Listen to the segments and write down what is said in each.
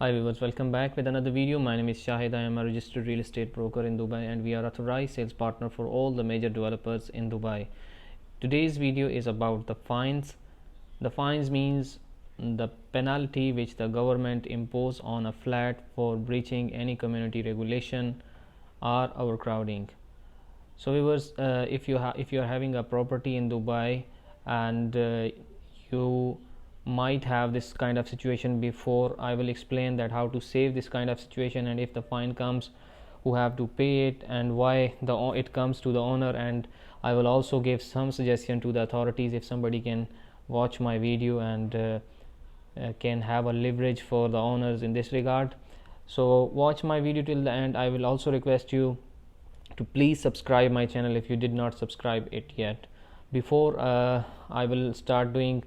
Hi viewers, welcome back with another video. My name is Shahid. I am a registered real estate broker in Dubai and we are authorized sales partner for all the major developers in Dubai. Today's video is about the fines. The fines means the penalty which the government impose on a flat for breaching any community regulation or overcrowding. So viewers, if you are having a property in Dubai and you might have this kind of situation before, I will explain that how to save this kind of situation, and if the fine comes, who have to pay it and why it comes to the owner. And I will also give some suggestion to the authorities if somebody can watch my video and can have a leverage for the owners in this regard. So watch my video till the end. I will also request you to please subscribe my channel if you did not subscribe it yet. Before I will start doing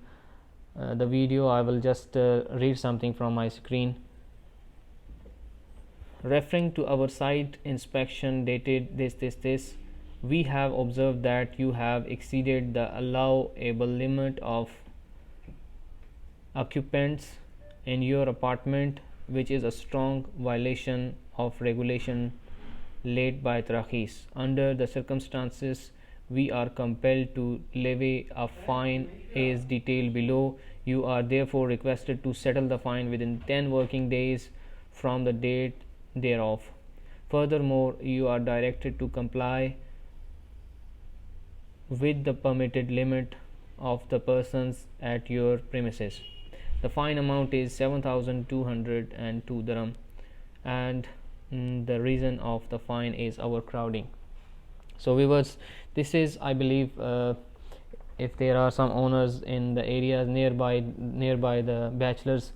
the video, I will just read something from my screen. Referring to our site inspection dated this, we have observed that you have exceeded the allowable limit of occupants in your apartment, which is a strong violation of regulation laid by Trakhis. Under the circumstances, we are compelled to levy a fine as detailed below. You are therefore requested to settle the fine within 10 working days from the date thereof. Furthermore, you are directed to comply with the permitted limit of the persons at your premises. The fine amount is 7,202 dirham, and the reason of the fine is overcrowding. So viewers, this is, I believe, if there are some owners in the areas nearby the bachelors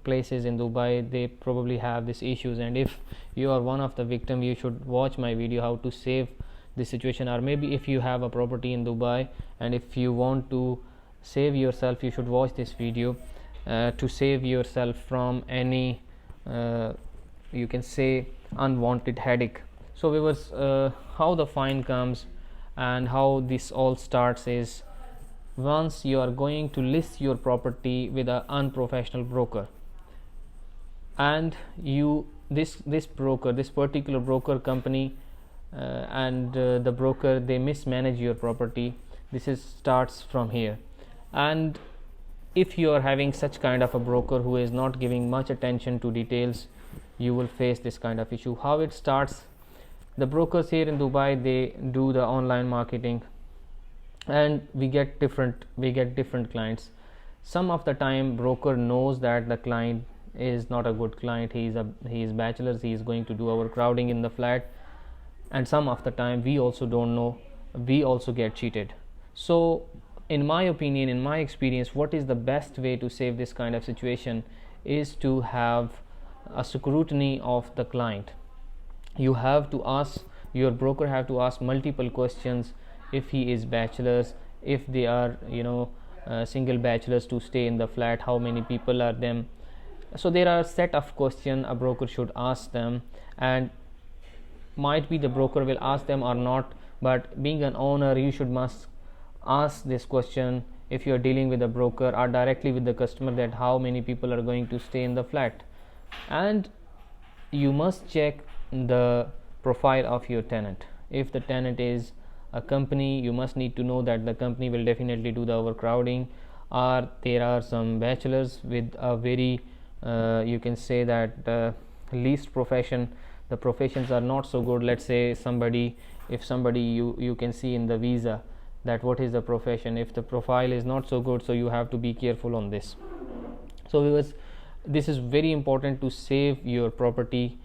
places in Dubai, they probably have these issues, and if you are one of the victim, you should watch my video how to save this situation. Or maybe if you have a property in Dubai and if you want to save yourself, you should watch this video to save yourself from any you can say unwanted headache. So viewers, how the fine comes and how this all starts is, once you are going to list your property with an unprofessional broker, and this particular broker company and the broker, they mismanage your property. This starts from here. And if you are having such kind of a broker who is not giving much attention to details, you will face this kind of issue. How it starts: the brokers here in Dubai, they do the online marketing and we get different clients. Some of the time broker knows that the client is not a good client, he is bachelors, he is going to do overcrowding in the flat, and some of the time we also don't know, we also get cheated. So in my opinion, in my experience, what is the best way to save this kind of situation is to have a scrutiny of the client. You have to ask, your broker have to ask multiple questions. If he is bachelors, if they are single bachelors to stay in the flat, how many people are them. So there are a set of questions a broker should ask them, and might be the broker will ask them or not, but being an owner, you must ask this question if you are dealing with a broker or directly with the customer, that how many people are going to stay in the flat. And you must check the profile of your tenant. If the tenant is a company, you must need to know that the company will definitely do the overcrowding, or there are some bachelors with a very you can say that least profession, the professions are not so good. Let's say if somebody you can see in the visa that what is the profession, if the profile is not so good, so you have to be careful on this. So viewers, this is very important to save your property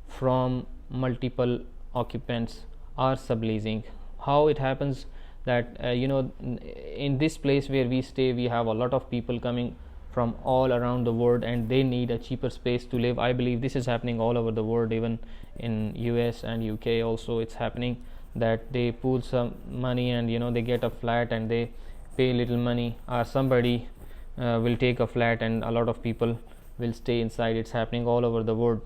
from multiple occupants or subleasing. How it happens that in this place where we stay, we have a lot of people coming from all around the world and they need a cheaper space to live. I believe this is happening all over the world, even in US and UK also it's happening, that they pool some money and they get a flat and they pay little money, or somebody will take a flat and a lot of people will stay inside. It's happening all over the world.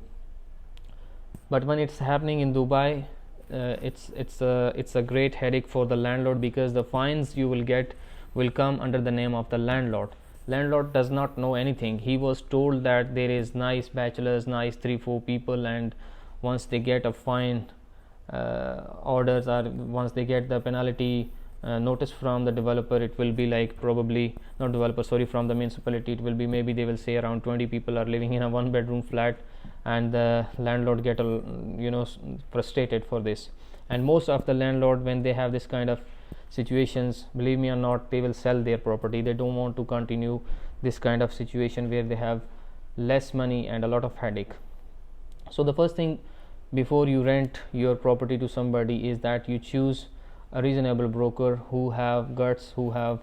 But when it's happening in Dubai, it's a great headache for the landlord, because the fines you will get will come under the name of the landlord. landlord does not know anything. He was told that there is nice bachelors, nice 3-4 people, and once they get a fine orders, or once they get the penalty notice from the developer, it will be like, probably not developer, sorry, from the municipality, it will be, maybe they will say around 20 people are living in a 1 bedroom flat, and the landlord get frustrated for this. And most of the landlord, when they have this kind of situations, believe me or not, they will sell their property. They don't want to continue this kind of situation where they have less money and a lot of headache. So the first thing before you rent your property to somebody is that you choose a reasonable broker who have guts, who have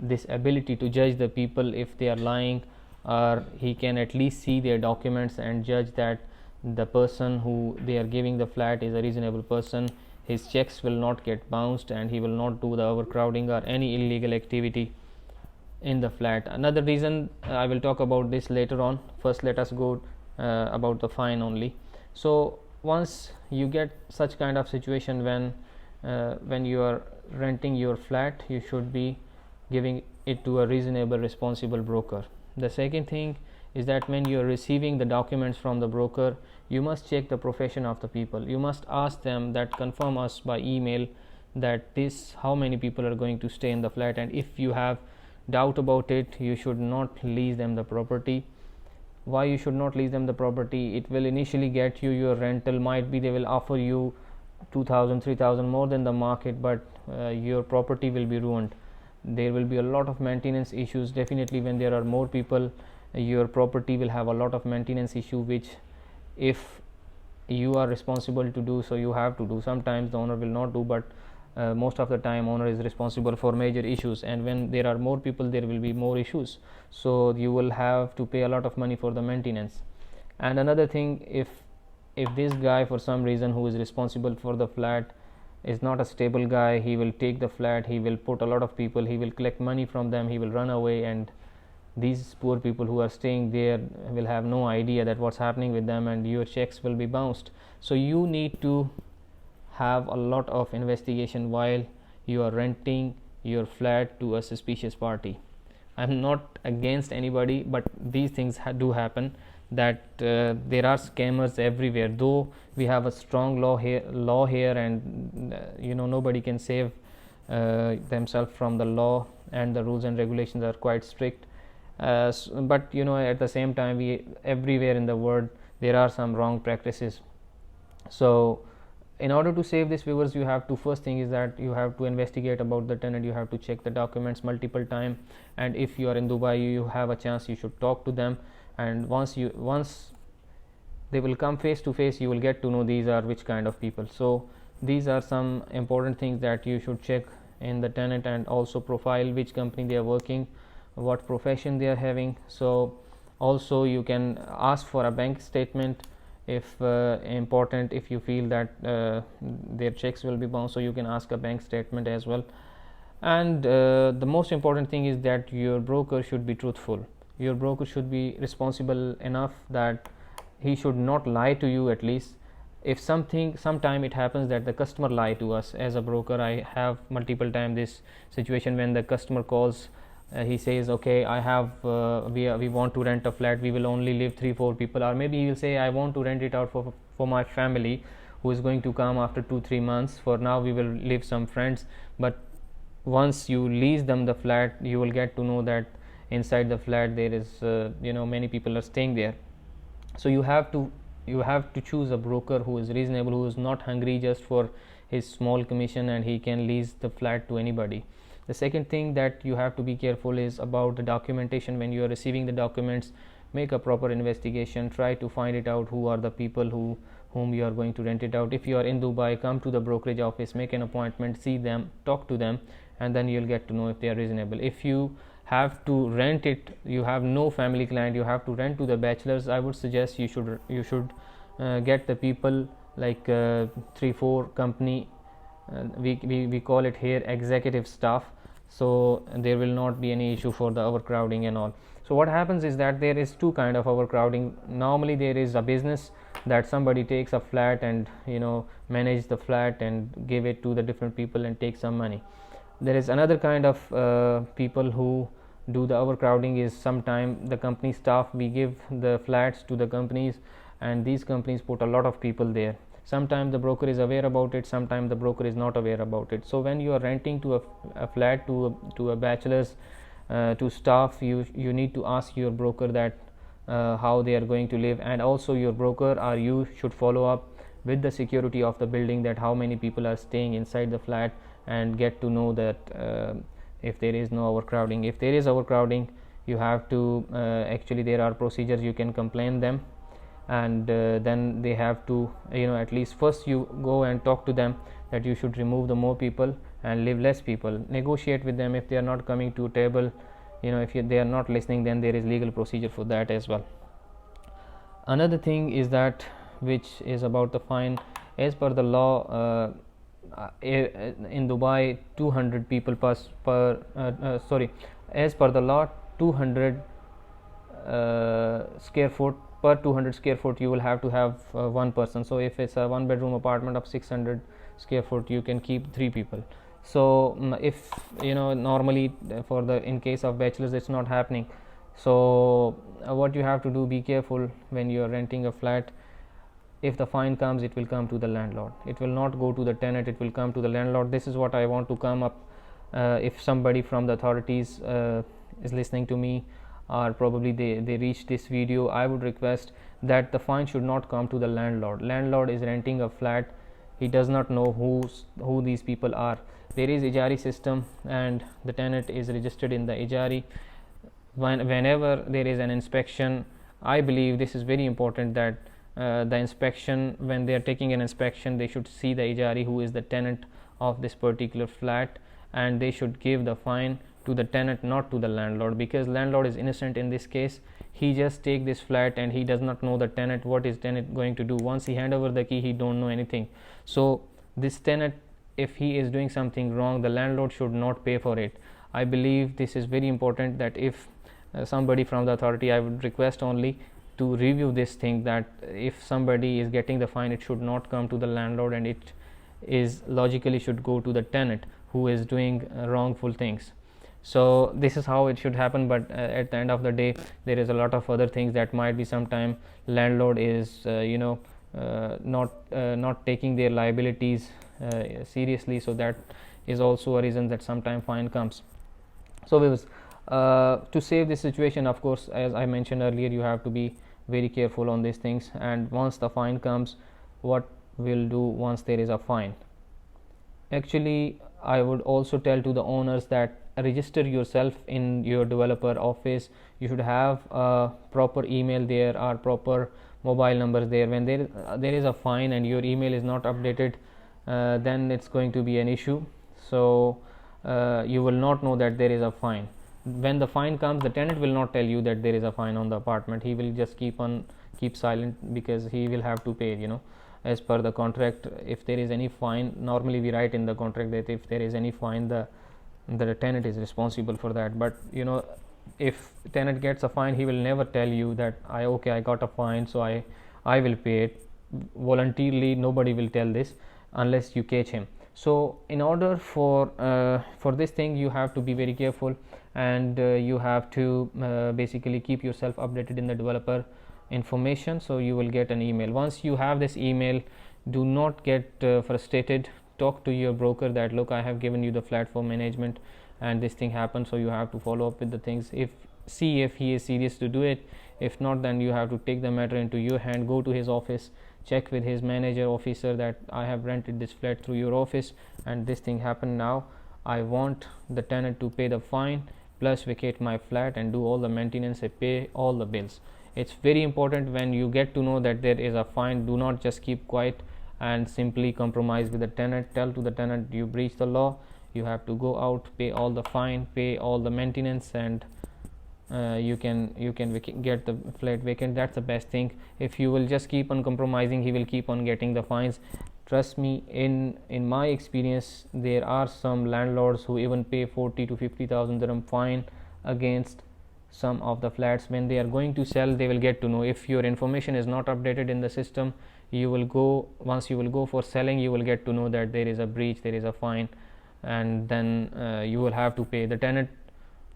this ability to judge the people if they are lying, or he can at least see their documents and judge that the person who they are giving the flat is a reasonable person. His checks will not get bounced, and he will not do the overcrowding or any illegal activity in the flat. Another reason, I will talk about this later on. First, let us go about the fine only. So once you get such kind of situation, when you are renting your flat, you should be giving it to a reasonable, responsible broker. The second thing is that when you are receiving the documents from the broker, you must check the profession of the people. You must ask them that confirm us by email that this, how many people are going to stay in the flat, and if you have doubt about it, you should not lease them the property. Why you should not lease them the property? It will initially get you your rental, might be they will offer you 2000 3000 more than the market, but your property will be ruined. There will be a lot of maintenance issues. Definitely when there are more people, your property will have a lot of maintenance issue, which if you are responsible to do, so you have to do. Sometimes the owner will not do, but most of the time owner is responsible for major issues, and when there are more people, there will be more issues, so you will have to pay a lot of money for the maintenance. And another thing, if this guy, for some reason, who is responsible for the flat is not a stable guy, he will take the flat, he will put a lot of people, he will collect money from them, he will run away, and these poor people who are staying there will have no idea that what's happening with them, and your checks will be bounced. So you need to have a lot of investigation while you are renting your flat to a suspicious party. I'm not against anybody, but these things do happen, that there are scammers everywhere. Though we have a strong law here, and nobody can save themselves from the law, and the rules and regulations are quite strict, but at the same time, everywhere in the world there are some wrong practices. So in order to save this, viewers, you have to, first thing is that you have to investigate about the tenant. You have to check the documents multiple time, and if you are in Dubai, you have a chance, you should talk to them, and once they will come face to face, you will get to know these are which kind of people. So these are some important things that you should check in the tenant, and also profile which company they are working, what profession they are having. So also you can ask for a bank statement if important, if you feel that their checks will be bounced, so you can ask a bank statement as well. And the most important thing is that your broker should be truthful. Your broker should be responsible enough that he should not lie to you. At least if sometime it happens that the customer lie to us. As a broker, I have multiple times this situation when the customer calls, he says, okay, I have we want to rent a flat, we will only live 3-4 people, or maybe he will say, I want to rent it out for my family who is going to come after 2-3 months. For now we will live some friends. But once you lease them the flat, you will get to know that inside the flat there is many people are staying there. So you have to choose a broker who is reasonable, who is not hungry just for his small commission, and he can lease the flat to anybody. The second thing that you have to be careful is about the documentation. When you are receiving the documents, make a proper investigation, try to find it out who are the people whom you are going to rent it out. If you are in Dubai, come to the brokerage office, make an appointment, see them, talk to them, and then you'll get to know if they are reasonable. If you have to rent it, you have no family client, you have to rent to the bachelors, I would suggest you should get the people like 3-4 company, we call it here executive staff, so there will not be any issue for the overcrowding and all. So what happens is that there is two kind of overcrowding. Normally there is a business that somebody takes a flat and manage the flat and give it to the different people and take some money. There is another kind of people who do the overcrowding is sometime the company staff, we give the flats to the companies, and these companies put a lot of people there. Sometimes the broker is aware about it, sometimes the broker is not aware about it. So when you are renting to a flat to a bachelor's, to staff, you need to ask your broker that how they are going to live, and also your broker or you should follow up with the security of the building that how many people are staying inside the flat, and get to know that if there is no overcrowding. If there is overcrowding, you have to actually there are procedures, you can complain them, and then they have to, at least first you go and talk to them that you should remove the more people and leave less people. Negotiate with them. If they are not coming to a table, if they are not listening, then there is legal procedure for that as well. Another thing is that, which is about the fine. As per the law, in Dubai, 200 people as per the law, 200 square foot, per 200 square foot you will have to have one person. So if it's a one bedroom apartment of 600 square foot, you can keep 3 people. So if normally for the in case of bachelors it's not happening. So what you have to do, be careful when you are renting a flat. If the fine comes, it will come to the landlord, it will not go to the tenant, it will come to the landlord. This is what I want to come up. If somebody from the authorities is listening to me, or probably they reach this video, I would request that the fine should not come to the landlord. Landlord is renting a flat, he does not know who these people are. There is ijari system, and the tenant is registered in the ijari. Whenever there is an inspection, I believe this is very important that the inspection, when they are taking an inspection, they should see the ijari who is the tenant of this particular flat, and they should give the fine to the tenant, not to the landlord, because landlord is innocent in this case. He just take this flat and he does not know the tenant, what is tenant going to do. Once he hand over the key, he don't know anything. So this tenant, if he is doing something wrong, the landlord should not pay for it. I believe this is very important, that if somebody from the authority, I would request only to review this thing, that if somebody is getting the fine, it should not come to the landlord, and it is logically should go to the tenant who is doing wrongful things. So this is how it should happen. But at the end of the day, there is a lot of other things that might be, sometime landlord is not taking their liabilities seriously, so that is also a reason that sometime fine comes. So we was to save this situation, of course, as I mentioned earlier, you have to be very careful on these things. And once the fine comes, what we'll do once there is a fine, actually I would also tell to the owners that register yourself in your developer office. You should have a proper email there, or proper mobile numbers there. When there is a fine and your email is not updated, then it's going to be an issue. So you will not know that there is a fine. When the fine comes, the tenant will not tell you that there is a fine on the apartment. He will just keep silent, because he will have to pay, as per the contract. If there is any fine, normally we write in the contract that if there is any fine, the tenant is responsible for that. But if tenant gets a fine, he will never tell you that I got a fine, so I will pay it voluntarily. Nobody will tell this unless you catch him. So in order for this thing, you have to be very careful, and you have to basically keep yourself updated in the developer information. So you will get an email. Once you have this email, do not get frustrated. Talk to your broker that, look, I have given you the flat for management and this thing happened, so you have to follow up with the things. See if he is serious to do it. If not, then you have to take the matter into your hand, go to his office, check with his manager officer that I have rented this flat through your office and this thing happened. Now I want the tenant to pay the fine plus vacate my flat and do all the maintenance and pay all the bills. It's very important, when you get to know that there is a fine, do not just keep quiet and simply compromise with the tenant. Tell to the tenant, you breach the law, you have to go out, pay all the fine, pay all the maintenance, and you can get the flat vacant. That's the best thing. If you will just keep on compromising, he will keep on getting the fines. Trust me, in my experience, there are some landlords who even pay 40 to 50,000 dirham fine against some of the flats. When they are going to sell, they will get to know. If your information is not updated in the system, once you will go for selling, you will get to know that there is a breach, there is a fine, and then you will have to pay. The tenant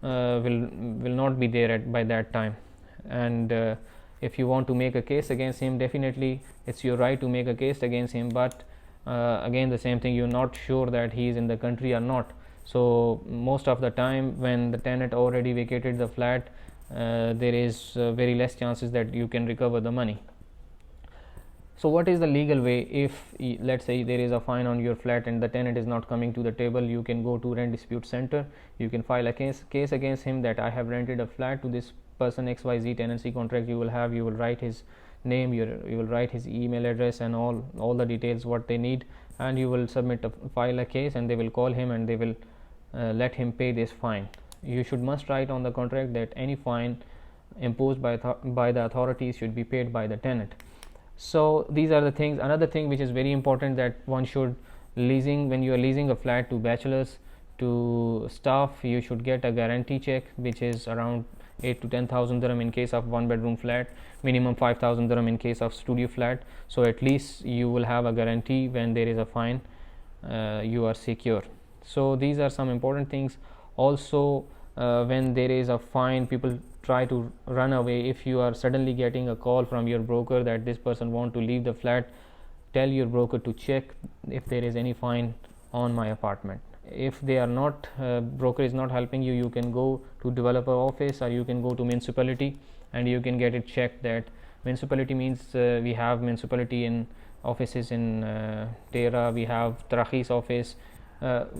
will not be there by that time. And if you want to make a case against him, definitely it's your right to make a case against him, but again the same thing, you're not sure that he is in the country or not. So most of the time when the tenant already vacated the flat, there is very less chances that you can recover the money. So what is the legal way? If let's say there is a fine on your flat and the tenant is not coming to the table, you can go to rent dispute center. You can file a case against him that I have rented a flat to this person XYZ. Tenancy contract you will write his name, you will write his email address and all the details what they need, and you will file a case, and they will call him and they will let him pay this fine. You should must write on the contract that any fine imposed by the authorities should be paid by the tenant. So these are the things. Another thing which is very important, that one should when you are leasing a flat to bachelors, to staff, you should get a guarantee check which is around 8 to 10,000 dirham in case of 1 bedroom flat, minimum 5,000 dirham in case of studio flat. So at least you will have a guarantee. When there is a fine, you are secure. So these are some important things. Also, when there is a fine, people try to run away. If you are suddenly getting a call from your broker that this person want to leave the flat, tell your broker to check if there is any fine on my apartment. If they are not, broker is not helping you, you can go to developer office, or you can go to municipality and you can get it checked. That municipality means we have municipality in offices in Tera, we have Tarakhis office.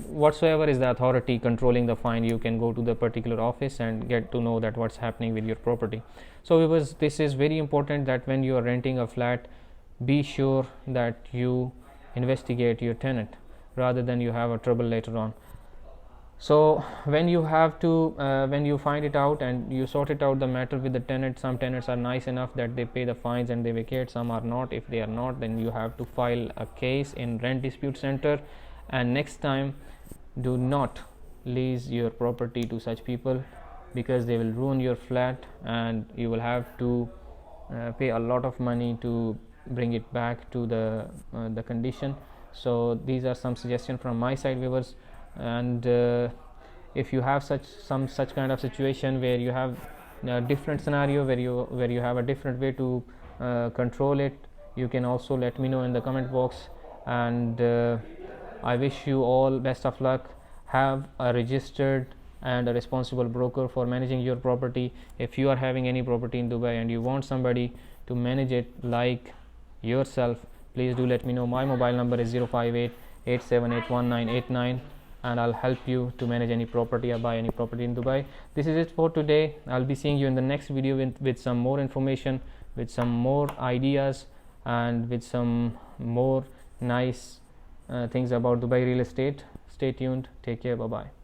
Whatsoever is the authority controlling the fine, you can go to the particular office and get to know that what's happening with your property. So this is very important, that when you are renting a flat, be sure that you investigate your tenant rather than you have a trouble later on. So when you when you find it out and you sort it out the matter with the tenant, some tenants are nice enough that they pay the fines and they vacate, some are not. If they are not, then you have to file a case in rent dispute center. And next time, do not lease your property to such people, because they will ruin your flat and you will have to pay a lot of money to bring it back to the condition. So these are some suggestions from my side, viewers. And if you have such kind of situation where you have a different scenario, where you have a different way to control it, you can also let me know in the comment box. And I wish you all best of luck. Have a registered and a responsible broker for managing your property. If you are having any property in Dubai and you want somebody to manage it like yourself, please do let me know. My mobile number is 058-878-1989, and I'll help you to manage any property or buy any property in Dubai. This is it for today. I'll be seeing you in the next video with some more information, with some more ideas, and with some more nice things about Dubai real estate. Stay tuned. Take care. Bye bye.